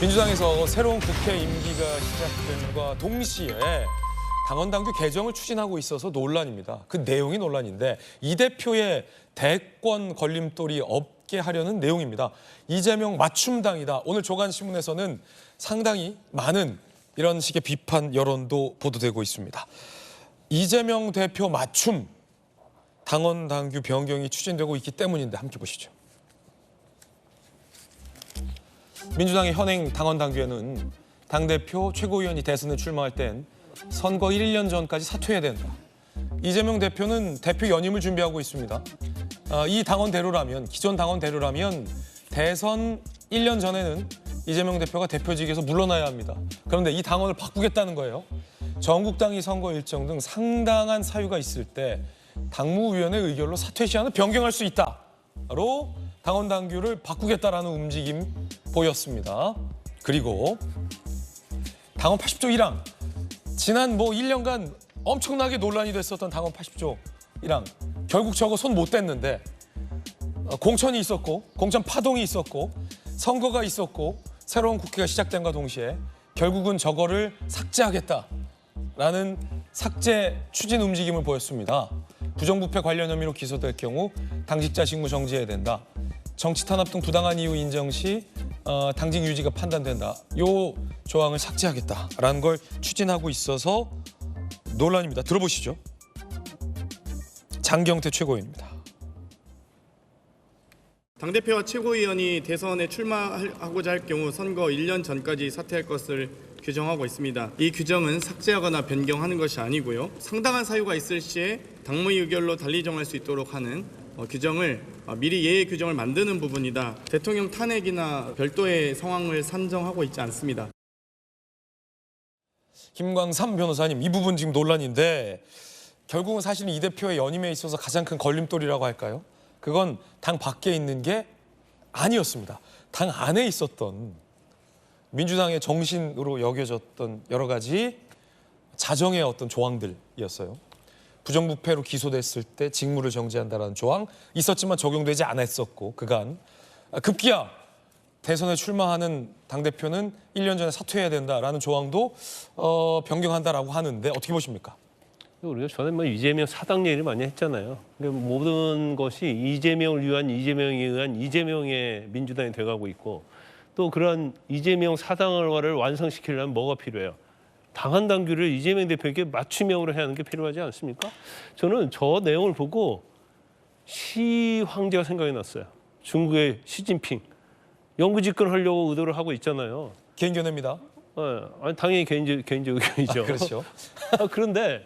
민주당에서 새로운 국회 임기가 시작됨과 동시에 당원당규 개정을 추진하고 있어서 논란입니다. 그 내용이 논란인데 이 대표의 대권 걸림돌이 없게 하려는 내용입니다. 이재명 맞춤당이다. 오늘 조간신문에서는 상당히 많은 이런 식의 비판 여론도 보도되고 있습니다. 이재명 대표 맞춤 당원당규 변경이 추진되고 있기 때문인데 함께 보시죠. 민주당의 현행 당원당규에는 당대표 최고위원이 대선에 출마할 땐 선거 1년 전까지 사퇴해야 된다. 이재명 대표는 대표 연임을 준비하고 있습니다. 이 당원대로라면, 기존 당원대로라면 대선 1년 전에는 이재명 대표가 대표직에서 물러나야 합니다. 그런데 이 당원을 바꾸겠다는 거예요. 전국당이 선거 일정 등 상당한 사유가 있을 때 당무위원회 의결로 사퇴 시한을 변경할 수 있다로 당원 당규를 바꾸겠다라는 움직임 보였습니다. 그리고 당원 80조 1항 지난 1년간 엄청나게 논란이 됐었던 당원 80조 1항 결국 저거 손 못 댔는데 공천이 있었고 공천 파동이 있었고 선거가 있었고 새로운 국회가 시작된과 동시에 결국은 저거를 삭제하겠다라는 삭제 추진 움직임을 보였습니다. 부정부패 관련 혐의로 기소될 경우 당직자 직무 정지해야 된다. 정치 탄압 등 부당한 이유 인정 시 당직 유지가 판단된다. 이 조항을 삭제하겠다라는 걸 추진하고 있어서 논란입니다. 들어보시죠. 장경태 최고위원입니다. 당대표와 최고위원이 대선에 출마하고자 할 경우 선거 1년 전까지 사퇴할 것을 규정하고 있습니다. 이 규정은 삭제하거나 변경하는 것이 아니고요. 상당한 사유가 있을 시에 당무위 의결로 달리 정할 수 있도록 하는 규정을 미리 예외 규정을 만드는 부분이다. 대통령 탄핵이나 별도의 상황을 산정하고 있지 않습니다. 김광삼 변호사님, 이 부분 지금 논란인데 결국은 사실 이 대표의 연임에 있어서 가장 큰 걸림돌이라고 할까요? 그건 당 밖에 있는 게 아니었습니다. 당 안에 있었던 민주당의 정신으로 여겨졌던 여러 가지 자정의 어떤 조항들이었어요. 부정부패로 기소됐을 때 직무를 정지한다는 조항 있었지만 적용되지 않았었고 그간 급기야 대선에 출마하는 당대표는 1년 전에 사퇴해야 된다라는 조항도 변경한다라고 하는데 어떻게 보십니까? 우리가 전에 이재명 사당 얘기를 많이 했잖아요. 그러니까 모든 것이 이재명을 위한 이재명에 의한 이재명의 민주당이 돼가고 있고 또 그런 이재명 사당화를 완성시키려면 뭐가 필요해요? 당헌 당규를 이재명 대표에게 맞춤형으로 해야 하는 게 필요하지 않습니까? 저는 저 내용을 보고 시 황제가 생각이 났어요. 중국의 시진핑. 영구 집권하려고 의도를 하고 있잖아요. 개인 견해입니다. 아니, 당연히 개인적 의견이죠. 그렇죠. 그런데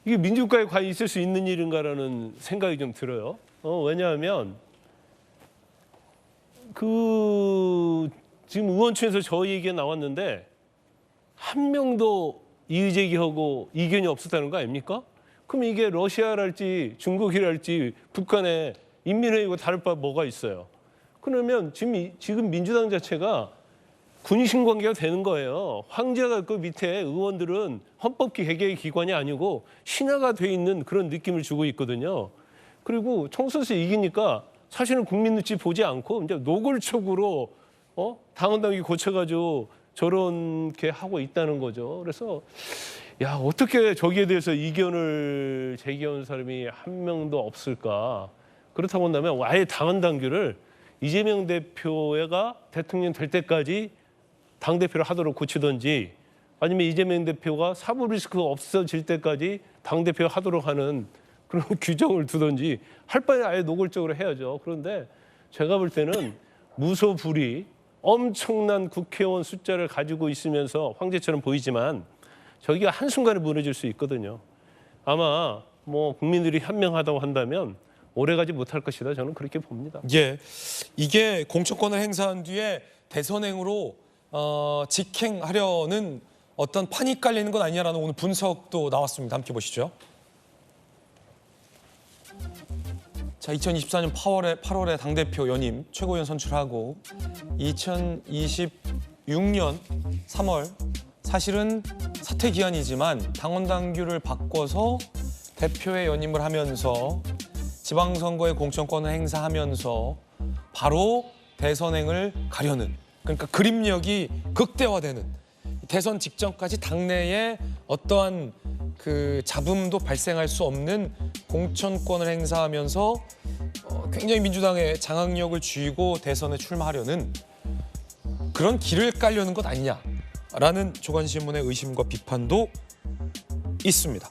이게 민주국가에 과연 있을 수 있는 일인가라는 생각이 좀 들어요. 왜냐하면 지금 의원총회에서 저 얘기가 나왔는데 한 명도 이의 제기하고 이견이 없었다는 거 아닙니까? 그럼 이게 러시아랄지 중국이랄지 북한의 인민회의고 다를 바 뭐가 있어요? 그러면 지금 민주당 자체가 군신 관계가 되는 거예요. 황제가 그 밑에 의원들은 헌법 개혁의 기관이 아니고 신하가 돼 있는 그런 느낌을 주고 있거든요. 그리고 총선에서 이기니까 사실은 국민 눈치 보지 않고 이제 노골적으로 당헌당규 고쳐가지고 저렇게 하고 있다는 거죠. 그래서 야 어떻게 저기에 대해서 이견을 제기하는 사람이 한 명도 없을까? 그렇다고 한다면 아예 당헌당규를 이재명 대표가 대통령 될 때까지 당대표를 하도록 고치든지 아니면 이재명 대표가 사법 리스크가 없어질 때까지 당대표 하도록 하는 그런 규정을 두든지 할 바에 아예 노골적으로 해야죠. 그런데 제가 볼 때는 무소불위 엄청난 국회의원 숫자를 가지고 있으면서 황제처럼 보이지만 저기가 한순간에 무너질 수 있거든요. 아마 국민들이 현명하다고 한다면 오래가지 못할 것이다. 저는 그렇게 봅니다. 예, 이게 공천권을 행사한 뒤에 대선행으로 직행하려는 어떤 판이 깔리는 건 아니냐라는 오늘 분석도 나왔습니다. 함께 보시죠. 자, 2024년 8월에 당대표 연임 최고위원 선출하고 2026년 3월 사실은 사퇴 기한이지만 당원 당규를 바꿔서 대표의 연임을 하면서 지방선거의 공천권을 행사하면서 바로 대선행을 가려는 그러니까 그림력이 극대화되는 대선 직전까지 당내에 어떠한 그 잡음도 발생할 수 없는 공천권을 행사하면서 굉장히 민주당의 장악력을 쥐고 대선에 출마하려는 그런 길을 깔려는 것 아니냐라는 조간신문의 의심과 비판도 있습니다.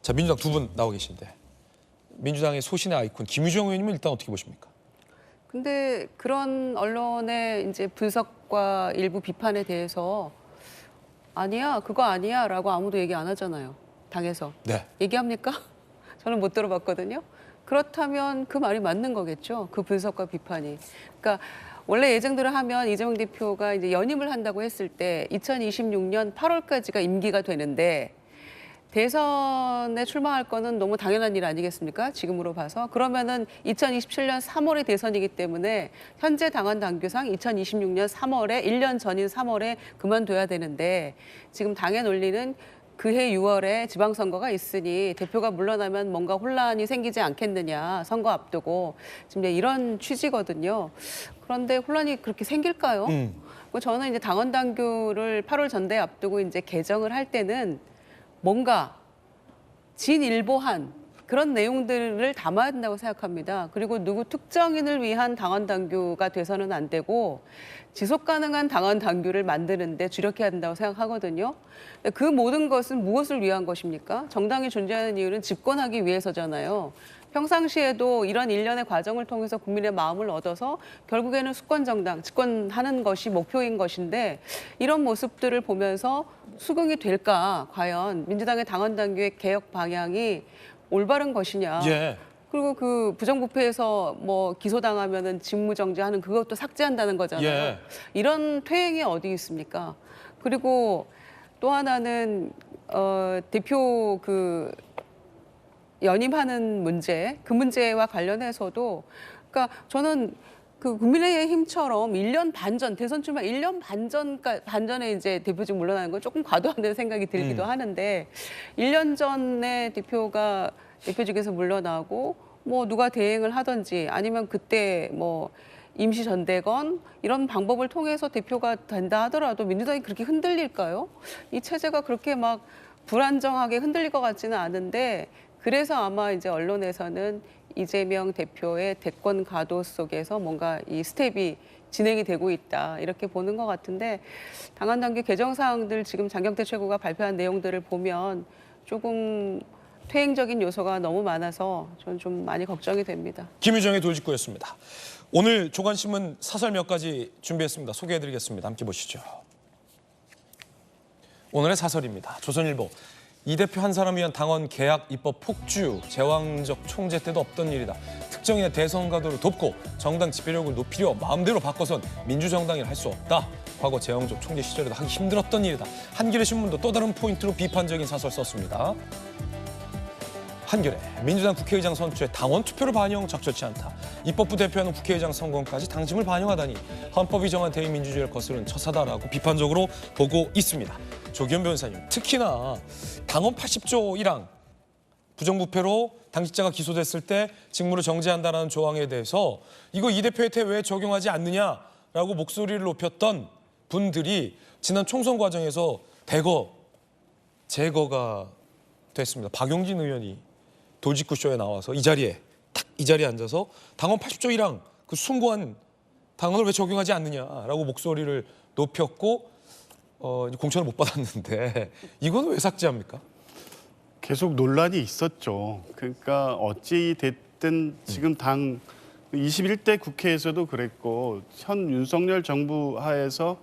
자, 민주당 두 분 나오 계신데 민주당의 소신의 아이콘 김유정 의원님은 일단 어떻게 보십니까? 근데 그런 언론의 이제 분석과 일부 비판에 대해서 아니야, 그거 아니야라고 아무도 얘기 안 하잖아요. 당에서. 네. 얘기합니까? 저는 못 들어봤거든요. 그렇다면 그 말이 맞는 거겠죠. 그 분석과 비판이. 그러니까 원래 예정대로 하면 이재명 대표가 이제 연임을 한다고 했을 때 2026년 8월까지가 임기가 되는데 대선에 출마할 거는 너무 당연한 일 아니겠습니까? 지금으로 봐서. 그러면은 2027년 3월에 대선이기 때문에 현재 당원 당규상 2026년 3월에 1년 전인 3월에 그만둬야 되는데 지금 당의 논리는 그해 6월에 지방선거가 있으니 대표가 물러나면 뭔가 혼란이 생기지 않겠느냐, 선거 앞두고 지금 이제 이런 취지거든요. 그런데 혼란이 그렇게 생길까요? 저는 이제 당원 당규를 8월 전대 앞두고 이제 개정을 할 때는 뭔가 진일보한 그런 내용들을 담아야 된다고 생각합니다. 그리고 누구 특정인을 위한 당원 당규가 돼서는 안 되고 지속 가능한 당원 당규를 만드는데 주력해야 된다고 생각하거든요. 그 모든 것은 무엇을 위한 것입니까? 정당이 존재하는 이유는 집권하기 위해서잖아요. 평상시에도 이런 일련의 과정을 통해서 국민의 마음을 얻어서 결국에는 수권 정당, 집권하는 것이 목표인 것인데 이런 모습들을 보면서 수긍이 될까? 과연 민주당의 당원 당규의 개혁 방향이 올바른 것이냐? 예. 그리고 그 부정부패에서 뭐 기소당하면은 직무정지하는 그것도 삭제한다는 거잖아요. 예. 이런 퇴행이 어디 있습니까? 그리고 또 하나는 대표 그 연임하는 문제, 그 문제와 관련해서도 그러니까 저는 그 국민의힘처럼 1년 반 전, 대선 출마 1년 반 전에 이제 대표직 물러나는 건 조금 과도하다는 생각이 들기도 하는데 1년 전에 대표가 대표직에서 물러나고 뭐 누가 대행을 하든지 아니면 그때 뭐 임시 전대건 이런 방법을 통해서 대표가 된다 하더라도 민주당이 그렇게 흔들릴까요? 이 체제가 그렇게 막 불안정하게 흔들릴 것 같지는 않은데 그래서 아마 이제 언론에서는 이재명 대표의 대권 가도 속에서 뭔가 이 스텝이 진행이 되고 있다 이렇게 보는 것 같은데 당원 당규 개정 사항들 지금 장경태 최고가 발표한 내용들을 보면 조금 퇴행적인 요소가 너무 많아서 저는 좀 많이 걱정이 됩니다. 김유정의 돌직구였습니다. 오늘 조간신문 사설 몇 가지 준비했습니다. 소개해드리겠습니다. 함께 보시죠. 오늘의 사설입니다. 조선일보. 이 대표 한 사람을 위한 당원 계약 입법 폭주, 제왕적 총재 때도 없던 일이다. 특정인의 대선 가도를 돕고 정당 지배력을 높이려 마음대로 바꿔선 민주정당이라 할 수 없다. 과거 제왕적 총재 시절에도 하기 힘들었던 일이다. 한겨레 신문도 또 다른 포인트로 비판적인 사설 썼습니다. 한겨레, 민주당 국회의장 선출에 당원 투표를 반영 적절치 않다. 입법부 대표하는 국회의장 선거까지 당심을 반영하다니 헌법이 정한 대의민주주의를 거스르는 처사다라고 비판적으로 보고 있습니다. 조기현 변호사님, 특히나 당원 80조 1항 부정부패로 당직자가 기소됐을 때 직무를 정지한다는 조항에 대해서 이거 이 대표한테 왜 적용하지 않느냐라고 목소리를 높였던 분들이 지난 총선 과정에서 대거 제거가 됐습니다. 박용진 의원이 돌직구쇼에 나와서 이 자리에 앉아서 당원 80조 1항 그 숭고한 당원을 왜 적용하지 않느냐라고 목소리를 높였고 이제 공천을 못 받았는데 이거는 왜 삭제합니까? 계속 논란이 있었죠. 그러니까 어찌 됐든 지금 당 21대 국회에서도 그랬고 현 윤석열 정부 하에서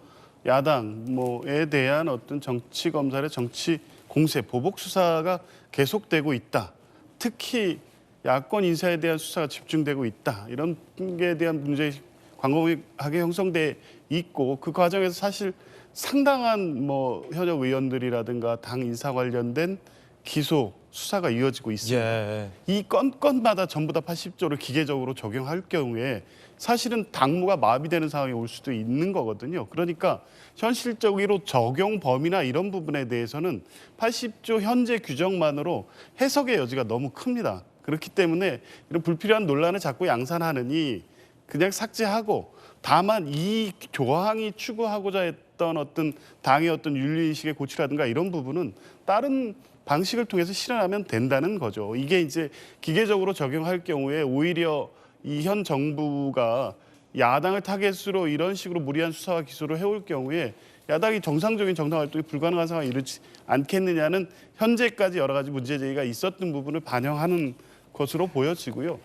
야당 뭐에 대한 어떤 정치 검찰의 정치 공세, 보복 수사가 계속되고 있다. 특히 야권 인사에 대한 수사가 집중되고 있다. 이런 게 대한 문제 광범위하게 형성돼 있고 그 과정에서 사실 상당한 뭐 현역 의원들이라든가 당 인사 관련된 기소 수사가 이어지고 있습니다. 예. 이 건마다 전부 다 80조를 기계적으로 적용할 경우에 사실은 당무가 마비되는 상황이 올 수도 있는 거거든요. 그러니까 현실적으로 적용 범위나 이런 부분에 대해서는 80조 현재 규정만으로 해석의 여지가 너무 큽니다. 그렇기 때문에 이런 불필요한 논란을 자꾸 양산하느니 그냥 삭제하고 다만 이 조항이 추구하고자 했던 어떤 당의 어떤 윤리의식의 고취라든가 이런 부분은 다른 방식을 통해서 실현하면 된다는 거죠. 이게 이제 기계적으로 적용할 경우에 오히려 이 현 정부가 야당을 타겟으로 이런 식으로 무리한 수사와 기소를 해올 경우에 야당이 정상적인 정당 활동이 불가능한 상황에 이르지 않겠느냐는 현재까지 여러 가지 문제 제기가 있었던 부분을 반영하는 것으로 보여지고요.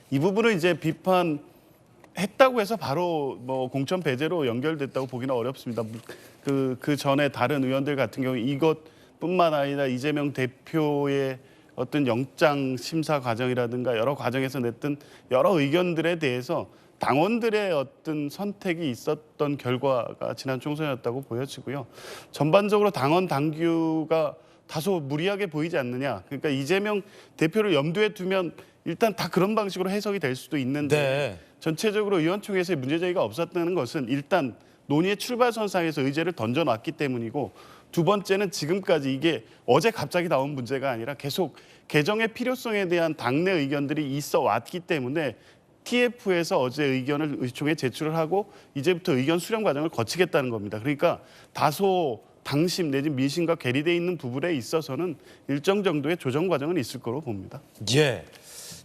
이 부분을 이제 비판했다고 해서 바로 뭐 공천 배제로 연결됐다고 보기는 어렵습니다. 그 전에 다른 의원들 같은 경우 이것뿐만 아니라 이재명 대표의 어떤 영장 심사 과정이라든가 여러 과정에서 냈던 여러 의견들에 대해서 당원들의 어떤 선택이 있었던 결과가 지난 총선이었다고 보여지고요. 전반적으로 당원 당규가 다소 무리하게 보이지 않느냐. 그러니까 이재명 대표를 염두에 두면 일단 다 그런 방식으로 해석이 될 수도 있는데 네. 전체적으로 의원총회에서의 문제 제기가 없었다는 것은 일단 논의의 출발선상에서 의제를 던져놨기 때문이고 두 번째는 지금까지 이게 어제 갑자기 나온 문제가 아니라 계속 개정의 필요성에 대한 당내 의견들이 있어 왔기 때문에 TF에서 어제 의견을 의총에 제출을 하고 이제부터 의견 수렴 과정을 거치겠다는 겁니다. 그러니까 다소 당심 내지 민심과 괴리되어 있는 부분에 있어서는 일정 정도의 조정 과정은 있을 거로 봅니다. 예.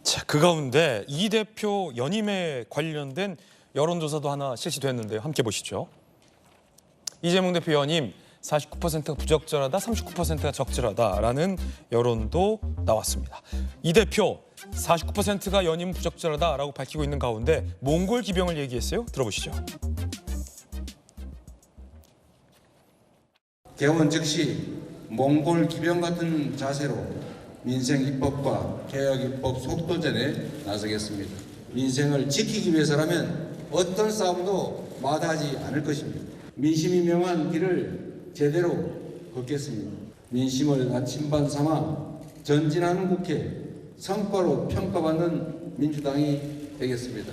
자, 그 가운데 이 대표 연임에 관련된 여론조사도 하나 실시됐는데요. 함께 보시죠. 이재명 대표 연임 49%가 부적절하다, 39%가 적절하다라는 여론도 나왔습니다. 이 대표 49%가 연임 부적절하다라고 밝히고 있는 가운데 몽골 기병을 얘기했어요. 들어보시죠. 개원 즉시 몽골 기병 같은 자세로 민생 입법과 개혁 입법 속도전에 나서겠습니다. 민생을 지키기 위해서라면 어떤 싸움도 마다하지 않을 것입니다. 민심이 명한 길을 제대로 걷겠습니다. 민심을 나침반 삼아 전진하는 국회, 성과로 평가받는 민주당이 되겠습니다.